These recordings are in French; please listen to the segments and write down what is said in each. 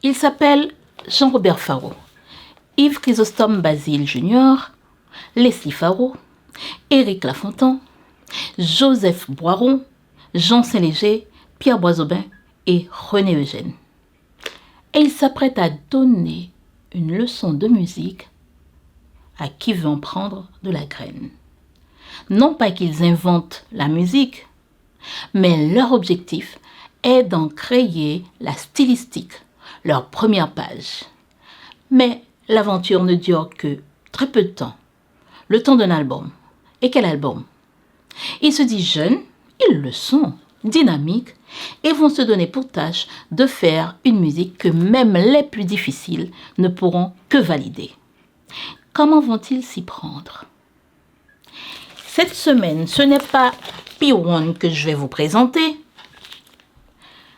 Il s'appelle Jean-Robert Faro, Yves Chrysostome Basile Junior, Leslie Faro, Éric Lafontan, Joseph Boiron, Jean Saint-Léger, Pierre Boisaubin et René Eugène. Et il s'apprête à donner une leçon de musique à qui veut en prendre de la graine. Non pas qu'ils inventent la musique, mais leur objectif est d'en créer la stylistique, leur première page. Mais l'aventure ne dure que très peu de temps, le temps d'un album. Et quel album? Ils se disent jeunes, ils le sont, dynamiques, et vont se donner pour tâche de faire une musique que même les plus difficiles ne pourront que valider. Comment vont-ils s'y prendre? Cette semaine, ce n'est pas P1 que je vais vous présenter,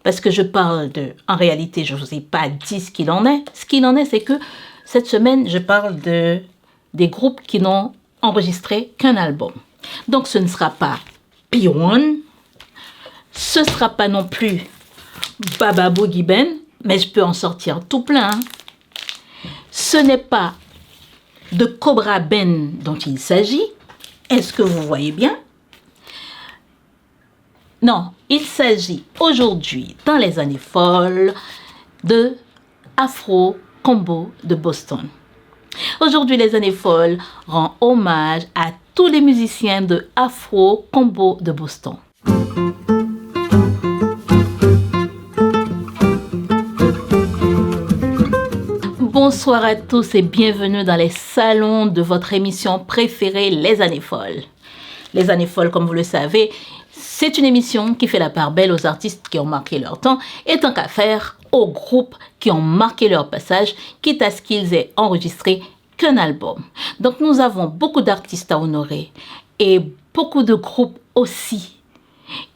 parce que je parle de... En réalité, je ne vous ai pas dit ce qu'il en est. Ce qu'il en est, c'est que cette semaine, je parle des groupes qui n'ont enregistré qu'un album. Donc, ce ne sera pas P1, ce ne sera pas non plus Baba Boogie Ben, mais je peux en sortir tout plein. Ce n'est pas de Cobra Ben dont il s'agit. Est-ce que vous voyez bien? Non, il s'agit aujourd'hui, dans les années folles, de Afro Combo de Boston. Aujourd'hui, les années folles rend hommage à tous les musiciens de Afro Combo de Boston. Bonsoir à tous et bienvenue dans les salons de votre émission préférée, Les Années Folles. Les Années Folles, comme vous le savez, c'est une émission qui fait la part belle aux artistes qui ont marqué leur temps et tant qu'à faire aux groupes qui ont marqué leur passage, quitte à ce qu'ils aient enregistré qu'un album. Donc nous avons beaucoup d'artistes à honorer et beaucoup de groupes aussi.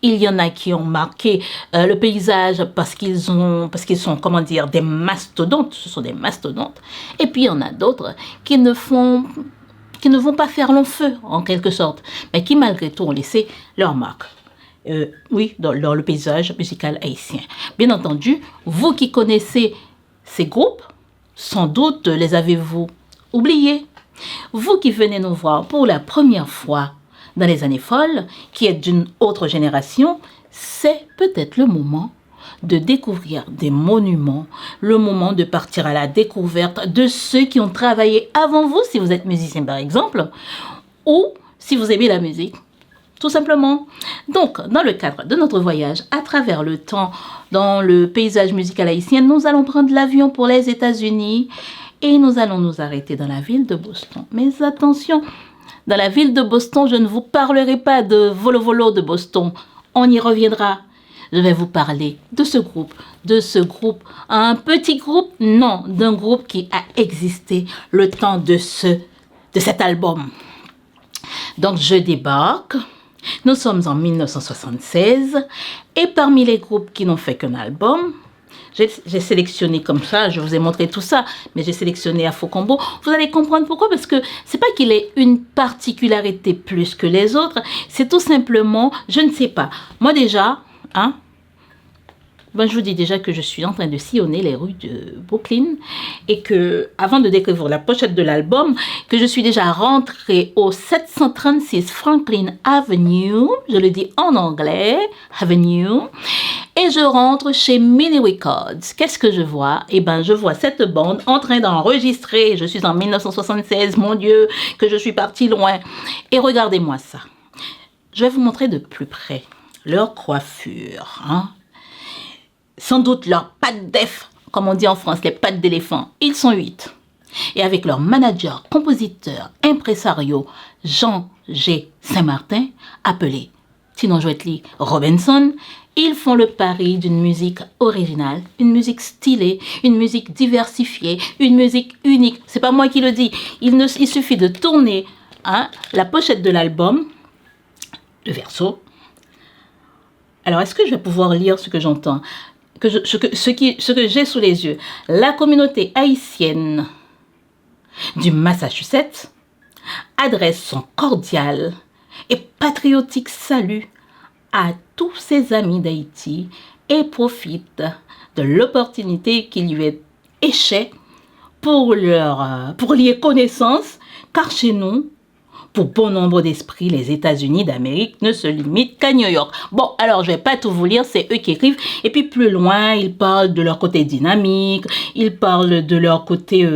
Il y en a qui ont marqué le paysage parce qu'ils sont, comment dire, des mastodontes. Ce sont des mastodontes. Et puis il y en a d'autres qui ne vont pas faire long feu, en quelque sorte, mais qui malgré tout ont laissé leur marque. Oui, dans le paysage musical haïtien. Bien entendu, vous qui connaissez ces groupes, sans doute les avez-vous oubliés. Vous qui venez nous voir pour la première fois dans les années folles, qui est d'une autre génération, c'est peut-être le moment de découvrir des monuments, le moment de partir à la découverte de ceux qui ont travaillé avant vous, si vous êtes musicien par exemple, ou si vous aimez la musique, tout simplement. Donc, dans le cadre de notre voyage à travers le temps, dans le paysage musical haïtien, nous allons prendre l'avion pour les États-Unis et nous allons nous arrêter dans la ville de Boston. Mais attention, dans la ville de Boston, je ne vous parlerai pas de Volo Volo de Boston. On y reviendra. Je vais vous parler de ce groupe, un petit groupe, non, d'un groupe qui a existé le temps de cet album. Donc, je débarque. Nous sommes en 1976 et parmi les groupes qui n'ont fait qu'un album, j'ai sélectionné comme ça, je vous ai montré tout ça, mais j'ai sélectionné Afro Combo. Vous allez comprendre pourquoi, parce que c'est pas qu'il ait une particularité plus que les autres, c'est tout simplement, je ne sais pas. Moi déjà, je vous dis déjà que je suis en train de sillonner les rues de Brooklyn et que, avant de découvrir la pochette de l'album, que je suis déjà rentrée au 736 Franklin Avenue, je le dis en anglais, Avenue, et je rentre chez Mini Records. Qu'est-ce que je vois? Eh bien, je vois cette bande en train d'enregistrer. Je suis en 1976, mon Dieu, que je suis partie loin. Et regardez-moi ça. Je vais vous montrer de plus près leur coiffure, sans doute leurs pattes d'œuf, comme on dit en France, les pattes d'éléphant. Ils sont 8. Et avec leur manager, compositeur, impresario, Jean G. Saint-Martin, appelé Tinon Joetli Robinson, ils font le pari d'une musique originale, une musique stylée, une musique diversifiée, une musique unique. C'est pas moi qui le dis. Il suffit de tourner la pochette de l'album, le verso. Alors, est-ce que je vais pouvoir lire ce que j'entends? Ce que j'ai sous les yeux. La communauté haïtienne du Massachusetts adresse son cordial et patriotique salut à tous ses amis d'Haïti et profite de l'opportunité qui lui est échec pour lier connaissance, car chez nous, pour bon nombre d'esprits, les États-Unis d'Amérique ne se limitent qu'à New York. Bon, alors je vais pas tout vous lire, c'est eux qui écrivent. Et puis plus loin, ils parlent de leur côté dynamique, ils parlent de leur côté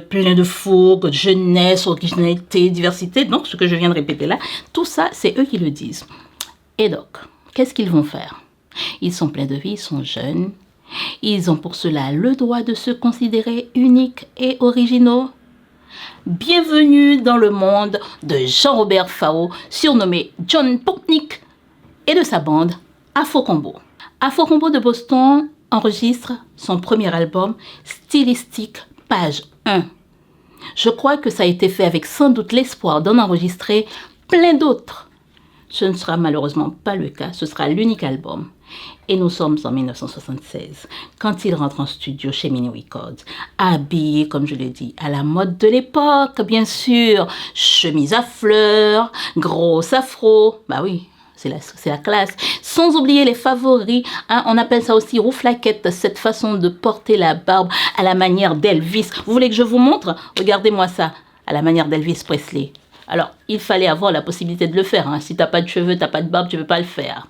plein de fougue, jeunesse, originalité, diversité. Donc, ce que je viens de répéter là, tout ça, c'est eux qui le disent. Et donc, qu'est-ce qu'ils vont faire? Ils sont pleins de vie, ils sont jeunes. Ils ont pour cela le droit de se considérer uniques et originaux. Bienvenue dans le monde de Jean-Robert Fao, surnommé John Pupnik, et de sa bande Afro Combo. Afro Combo de Boston enregistre son premier album Stylistique, page 1. Je crois que ça a été fait avec sans doute l'espoir d'en enregistrer plein d'autres. Ce ne sera malheureusement pas le cas, ce sera l'unique album. Et nous sommes en 1976, quand il rentre en studio chez Mini Records, habillé, comme je l'ai dit, à la mode de l'époque, bien sûr, chemise à fleurs, gros afro, bah oui, c'est la classe, sans oublier les favoris, hein, on appelle ça aussi rouflaquette, cette façon de porter la barbe à la manière d'Elvis. Vous voulez que je vous montre? Regardez-moi ça, à la manière d'Elvis Presley. Alors, il fallait avoir la possibilité de le faire. Hein. Si tu n'as pas de cheveux, tu n'as pas de barbe, tu ne peux pas le faire.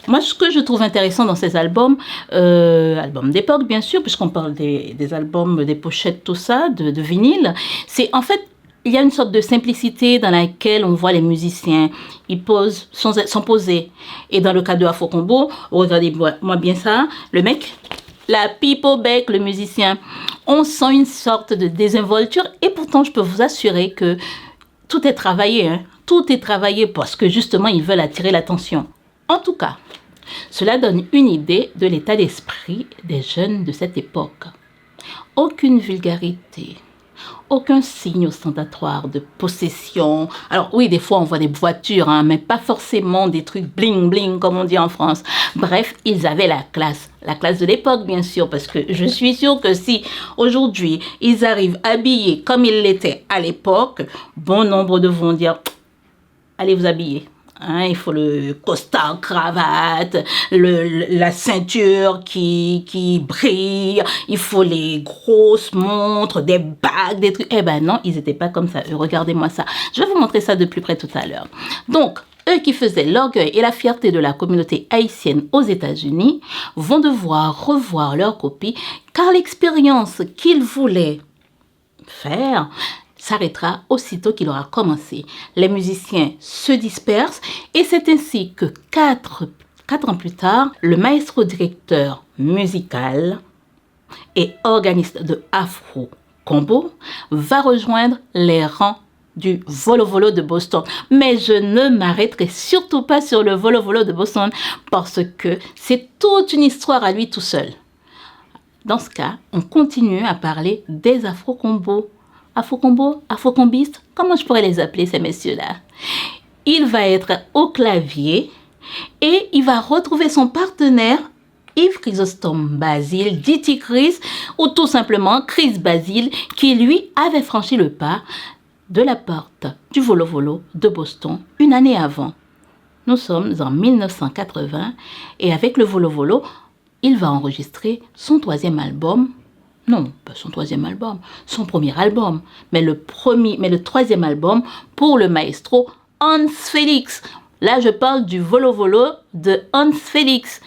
Moi, ce que je trouve intéressant dans ces albums, albums d'époque, bien sûr, puisqu'on parle des albums, des pochettes, tout ça, de vinyle, c'est en fait, il y a une sorte de simplicité dans laquelle on voit les musiciens, ils posent sans poser. Et dans le cas de Afro Combo, regardez-moi bien ça, le mec, la pipe au bec, le musicien, on sent une sorte de désinvolture. Et pourtant, je peux vous assurer que tout est travaillé, hein. Tout est travaillé parce que justement, ils veulent attirer l'attention. En tout cas, cela donne une idée de l'état d'esprit des jeunes de cette époque. Aucune vulgarité, aucun signe ostentatoire de possession. Alors oui, des fois on voit des voitures, hein, mais pas forcément des trucs bling bling comme on dit en France. Bref, ils avaient la classe de l'époque bien sûr, parce que je suis sûre que si aujourd'hui ils arrivent habillés comme ils l'étaient à l'époque, bon nombre de vont dire allez vous habiller. Hein, il faut le costard, cravate, la ceinture qui brille, il faut les grosses montres, des bagues, des trucs. Eh ben non, ils n'étaient pas comme ça. Regardez-moi ça. Je vais vous montrer ça de plus près tout à l'heure. Donc, eux qui faisaient l'orgueil et la fierté de la communauté haïtienne aux États-Unis vont devoir revoir leur copie car l'expérience qu'ils voulaient faire s'arrêtera aussitôt qu'il aura commencé. Les musiciens se dispersent et c'est ainsi que 4 ans plus tard, le maestro directeur musical et organiste de Afro Combo va rejoindre les rangs du Volo Volo de Boston. Mais je ne m'arrêterai surtout pas sur le Volo Volo de Boston parce que c'est toute une histoire à lui tout seul. Dans ce cas, on continue à parler des Afro Combo. Afro-combo, afro-combistes, comment je pourrais les appeler ces messieurs-là? Il va être au clavier et il va retrouver son partenaire Yves Chrysostome Basile, dit Chris, ou tout simplement Chris Basile, qui lui avait franchi le pas de la porte du Volo Volo de Boston une année avant. Nous sommes en 1980 et avec le Volo Volo, il va enregistrer son 3e album. Non, pas son 3e album, son premier album, mais le 3e album pour le maestro Hans Felix. Là, je parle du Volo Volo de Hans Felix.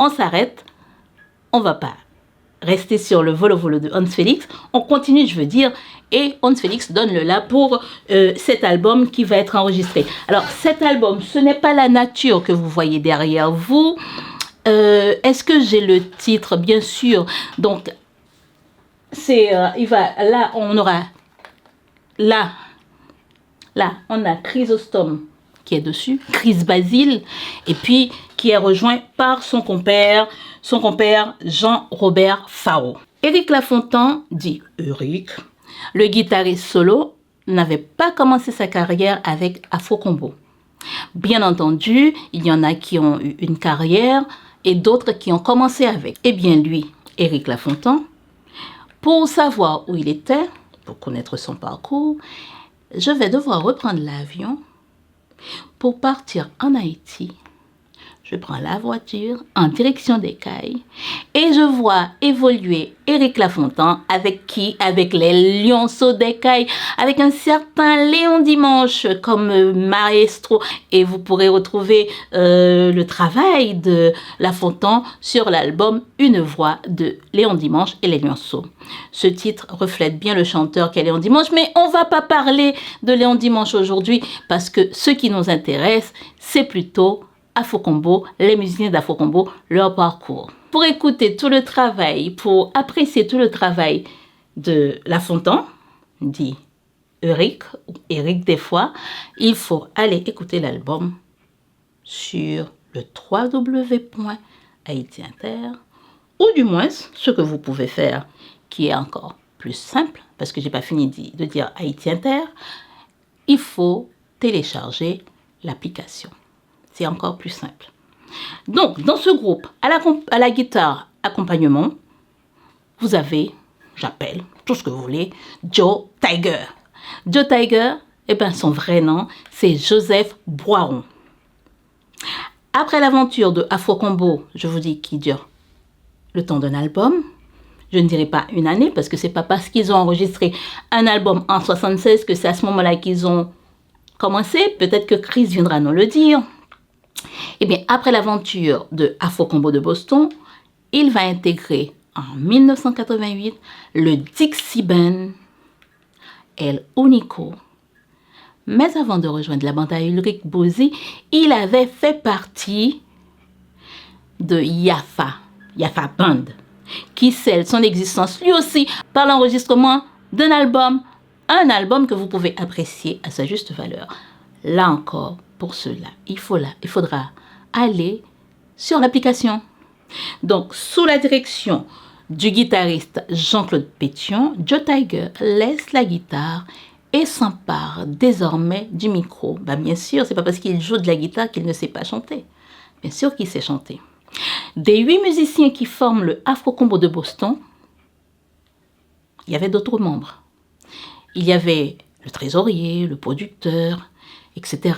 On s'arrête, on va pas rester sur le Volo Volo de Hans Felix, on continue, je veux dire, et Hans Felix donne le là pour cet album qui va être enregistré. Alors, cet album, ce n'est pas la nature que vous voyez derrière vous. Est-ce que j'ai le titre? Bien sûr. Donc, là on a Chrysostome qui est dessus, Chris Basile, et puis qui est rejoint par son compère Jean-Robert Fao. Éric Lafontaine, dit Eric, le guitariste solo, n'avait pas commencé sa carrière avec Afro Combo. Bien entendu, il y en a qui ont eu une carrière et d'autres qui ont commencé avec. Eh bien lui, Éric Lafontaine, pour savoir où il était, pour connaître son parcours, je vais devoir reprendre l'avion pour partir en Haïti. je prends la voiture en direction des Cayes et je vois évoluer Éric Lafontaine avec qui? Avec les Lionceaux des Cayes, avec un certain Léon Dimanche comme maestro. Et vous pourrez retrouver le travail de Lafontaine sur l'album Une voix de Léon Dimanche et les Lionceaux. Ce titre reflète bien le chanteur qu'est Léon Dimanche, mais on ne va pas parler de Léon Dimanche aujourd'hui parce que ce qui nous intéresse, c'est plutôt Afro-Combo, les musiciens d'Afro-Combo, leur parcours. Pour écouter tout le travail, pour apprécier tout le travail de Lafontaine, dit Eric, ou Eric des fois, il faut aller écouter l'album sur le www.haiti Inter, ou du moins, ce que vous pouvez faire, qui est encore plus simple, parce que je n'ai pas fini de dire Haiti Inter, il faut télécharger l'application. C'est encore plus simple. Donc, dans ce groupe, à la guitare accompagnement, vous avez, j'appelle, tout ce que vous voulez, Joe Tiger. Joe Tiger, eh ben, son vrai nom, c'est Joseph Boiron. Après l'aventure de Afro-Combo, je vous dis qui dure le temps d'un album, je ne dirai pas une année, parce que c'est pas parce qu'ils ont enregistré un album en 76 que c'est à ce moment-là qu'ils ont commencé. Peut-être que Chris viendra nous le dire. Eh bien, après l'aventure de Afro-Combo de Boston, il va intégrer en 1988 le Dixie Band El Unico. Mais avant de rejoindre la bande à Ulrich Bosi, il avait fait partie de Yafa Band, qui scelle son existence lui aussi par l'enregistrement d'un album, un album que vous pouvez apprécier à sa juste valeur. Là encore, pour cela, il faudra aller sur l'application. Donc, sous la direction du guitariste Jean-Claude Pétion, Joe Tiger laisse la guitare et s'empare désormais du micro. Bien sûr, c'est pas parce qu'il joue de la guitare qu'il ne sait pas chanter. Bien sûr qu'il sait chanter. Des 8 musiciens qui forment le Afro-Combo de Boston, il y avait d'autres membres. Il y avait le trésorier, le producteur, etc.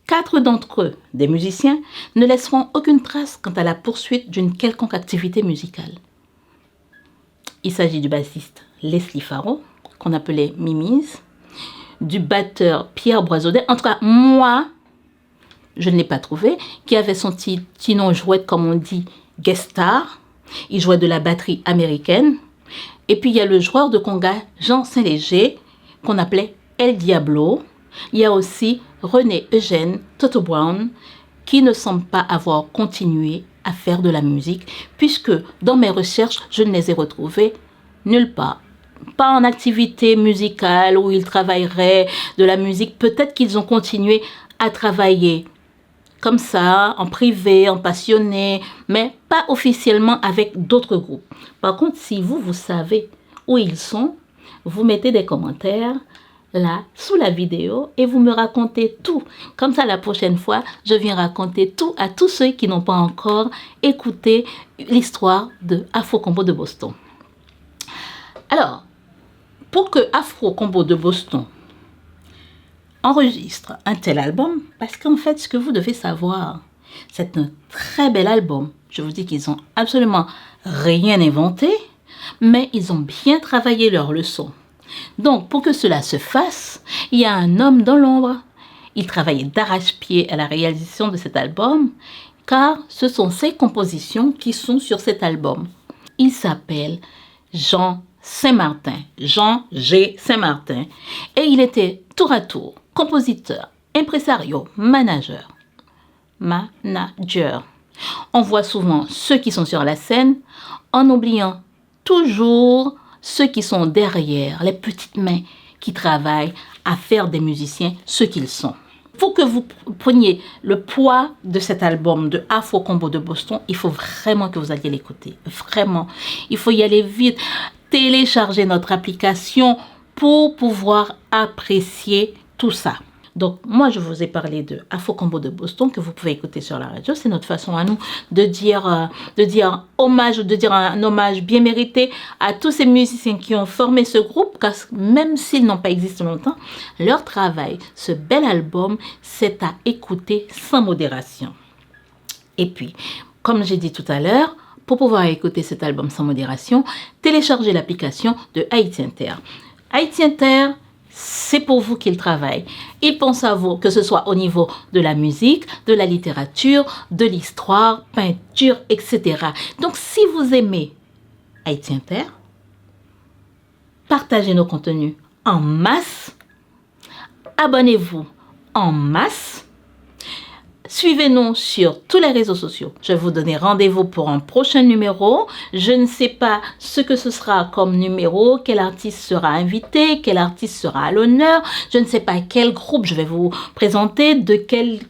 4 d'entre eux, des musiciens, ne laisseront aucune trace quant à la poursuite d'une quelconque activité musicale. Il s'agit du bassiste Leslie Faro, qu'on appelait Mimise, du batteur Pierre Boisaudet. En tout cas, moi, je ne l'ai pas trouvé, qui avait son petit nom jouette, comme on dit, guest star. Il jouait de la batterie américaine. Et puis, il y a le joueur de conga Jean Saint-Léger, qu'on appelait El Diablo. Il y a aussi René Eugène Toto Brown, qui ne semble pas avoir continué à faire de la musique, puisque dans mes recherches, je ne les ai retrouvés nulle part. Pas en activité musicale où ils travailleraient de la musique. Peut-être qu'ils ont continué à travailler comme ça, en privé, en passionné, mais pas officiellement avec d'autres groupes. Par contre, si vous savez où ils sont, vous mettez des commentaires là, sous la vidéo, et vous me racontez tout. Comme ça, la prochaine fois, je viens raconter tout à tous ceux qui n'ont pas encore écouté l'histoire de Afro-Combo de Boston. Alors, pour que Afro-Combo de Boston enregistre un tel album, parce qu'en fait, ce que vous devez savoir, c'est un très bel album. Je vous dis qu'ils n'ont absolument rien inventé, mais ils ont bien travaillé leurs leçons. Donc, pour que cela se fasse, il y a un homme dans l'ombre. Il travaillait d'arrache-pied à la réalisation de cet album, car ce sont ses compositions qui sont sur cet album. Il s'appelle Jean Saint-Martin, Jean G. Saint-Martin, et il était tour à tour compositeur, impresario, manager. On voit souvent ceux qui sont sur la scène, en oubliant toujours ceux qui sont derrière, les petites mains qui travaillent à faire des musiciens ce qu'ils sont. Pour que vous preniez le poids de cet album de Afro-Combo de Boston, il faut vraiment que vous alliez l'écouter. Vraiment, il faut y aller vite. Télécharger notre application pour pouvoir apprécier tout ça. Donc, moi, je vous ai parlé de Afro-Combo de Boston que vous pouvez écouter sur la radio. C'est notre façon à nous de dire hommage, de dire un hommage bien mérité à tous ces musiciens qui ont formé ce groupe, car même s'ils n'ont pas existé longtemps, leur travail, ce bel album, c'est à écouter sans modération. Et puis, comme j'ai dit tout à l'heure, pour pouvoir écouter cet album sans modération, téléchargez l'application de Haïti Inter. Haïti Inter, c'est pour vous qu'il travaille. Il pense à vous, que ce soit au niveau de la musique, de la littérature, de l'histoire, peinture, etc. Donc, si vous aimez Haïti Inter, partagez nos contenus en masse, abonnez-vous en masse, suivez-nous sur tous les réseaux sociaux. Je vais vous donner rendez-vous pour un prochain numéro. Je ne sais pas ce que ce sera comme numéro, quel artiste sera invité, quel artiste sera à l'honneur. Je ne sais pas quel groupe je vais vous présenter, de quelle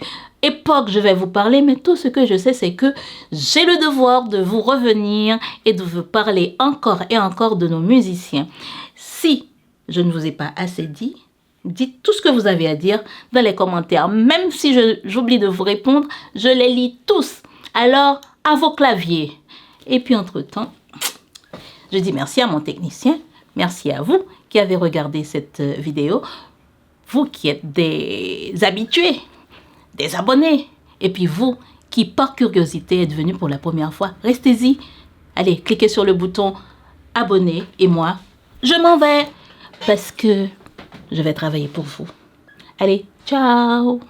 époque je vais vous parler, mais tout ce que je sais, c'est que j'ai le devoir de vous revenir et de vous parler encore et encore de nos musiciens. Si je ne vous ai pas assez dit, dites tout ce que vous avez à dire dans les commentaires. Même si j'oublie de vous répondre, je les lis tous. Alors, à vos claviers. Et puis, entre-temps, je dis merci à mon technicien. Merci à vous qui avez regardé cette vidéo. Vous qui êtes des habitués, des abonnés. Et puis vous qui, par curiosité, êtes venus pour la première fois. Restez-y. Allez, cliquez sur le bouton abonner. Et moi, je m'en vais parce que je vais travailler pour vous. Allez, ciao!